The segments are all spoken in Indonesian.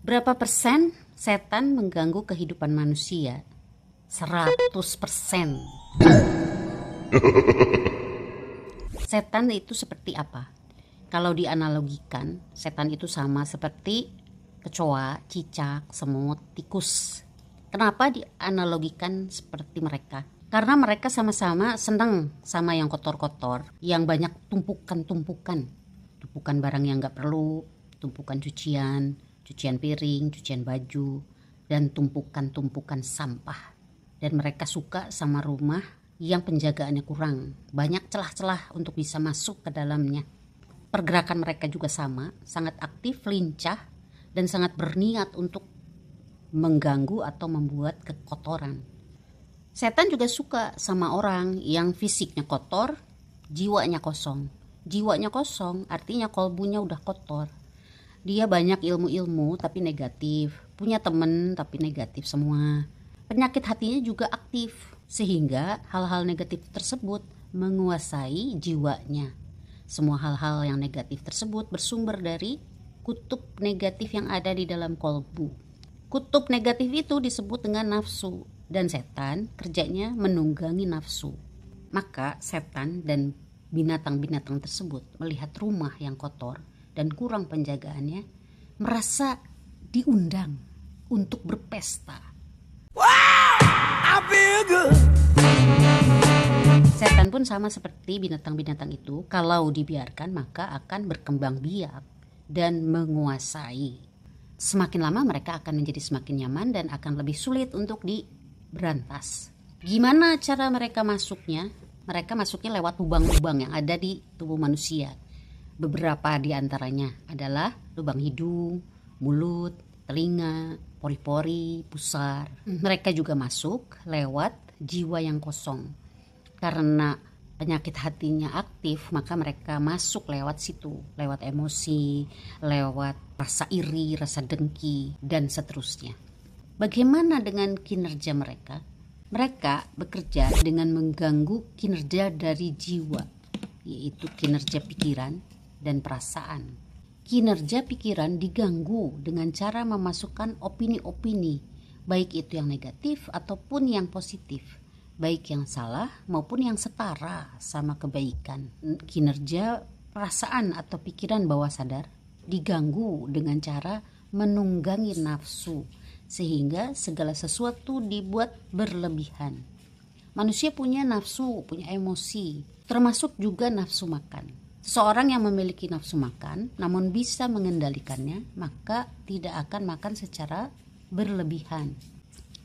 Berapa persen setan mengganggu kehidupan manusia? 100%. Setan itu seperti apa? Kalau dianalogikan, setan itu sama seperti kecoa, cicak, semut, tikus. Kenapa dianalogikan seperti mereka? Karena mereka sama-sama senang sama yang kotor-kotor, yang banyak tumpukan-tumpukan. Tumpukan barang yang gak perlu, tumpukan cucian piring, cucian baju, dan tumpukan-tumpukan sampah. Dan mereka suka sama rumah yang penjagaannya kurang, banyak celah-celah untuk bisa masuk ke dalamnya. Pergerakan mereka juga sama, sangat aktif, lincah, dan sangat berniat untuk mengganggu atau membuat kekotoran. Setan juga suka sama orang yang fisiknya kotor, jiwanya kosong. Jiwanya kosong artinya kolbunya udah kotor. Dia banyak ilmu-ilmu tapi negatif, punya temen tapi negatif semua. Penyakit hatinya juga aktif, sehingga hal-hal negatif tersebut menguasai jiwanya. Semua hal-hal yang negatif tersebut bersumber dari kutub negatif yang ada di dalam kolbu. Kutub negatif itu disebut dengan nafsu, dan setan kerjanya menunggangi nafsu. Maka setan dan binatang-binatang tersebut melihat rumah yang kotor dan kurang penjagaannya, merasa diundang untuk berpesta. Wow, I feel good. Setan pun sama seperti binatang-binatang itu, kalau dibiarkan maka akan berkembang biak dan menguasai. Semakin lama mereka akan menjadi semakin nyaman dan akan lebih sulit untuk diberantas. Gimana cara mereka masuknya? Mereka masuknya lewat lubang-lubang yang ada di tubuh manusia. Beberapa di antaranya adalah lubang hidung, mulut, telinga, pori-pori, pusar. Mereka juga masuk lewat jiwa yang kosong. Karena penyakit hatinya aktif, maka mereka masuk lewat situ, lewat emosi, lewat rasa iri, rasa dengki, dan seterusnya. Bagaimana dengan kinerja mereka? Mereka bekerja dengan mengganggu kinerja dari jiwa, yaitu kinerja pikiran dan perasaan. Kinerja pikiran diganggu dengan cara memasukkan opini-opini, baik itu yang negatif ataupun yang positif, baik yang salah maupun yang setara sama kebaikan. Kinerja perasaan atau pikiran bawah sadar diganggu dengan cara menunggangi nafsu, sehingga segala sesuatu dibuat berlebihan. Manusia punya nafsu, punya emosi, termasuk juga nafsu makan. Seseorang yang memiliki nafsu makan namun bisa mengendalikannya, maka tidak akan makan secara berlebihan.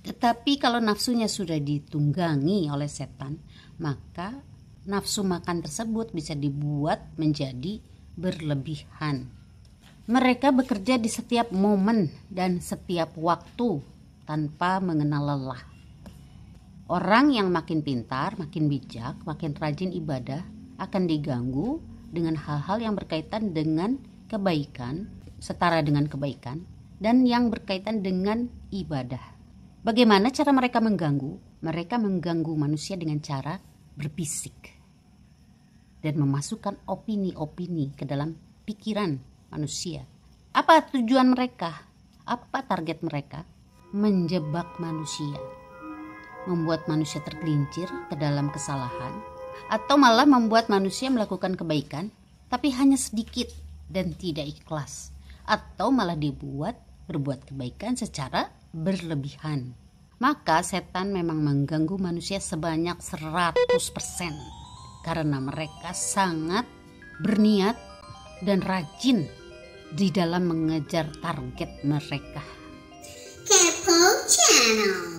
Tetapi kalau nafsunya sudah ditunggangi oleh setan, maka nafsu makan tersebut bisa dibuat menjadi berlebihan. Mereka bekerja di setiap momen dan setiap waktu tanpa mengenal lelah. Orang yang makin pintar, makin bijak, makin rajin ibadah akan diganggu dengan hal-hal yang berkaitan dengan kebaikan, setara dengan kebaikan, dan yang berkaitan dengan ibadah. Bagaimana cara mereka mengganggu? Mereka mengganggu manusia dengan cara berbisik dan memasukkan opini-opini ke dalam pikiran manusia. Apa tujuan mereka? Apa target mereka? Menjebak manusia, membuat manusia tergelincir ke dalam kesalahan, atau malah membuat manusia melakukan kebaikan tapi hanya sedikit dan tidak ikhlas, atau malah dibuat berbuat kebaikan secara berlebihan. Maka setan memang mengganggu manusia sebanyak 100% karena mereka sangat berniat dan rajin di dalam mengejar target mereka. Kepo Channel.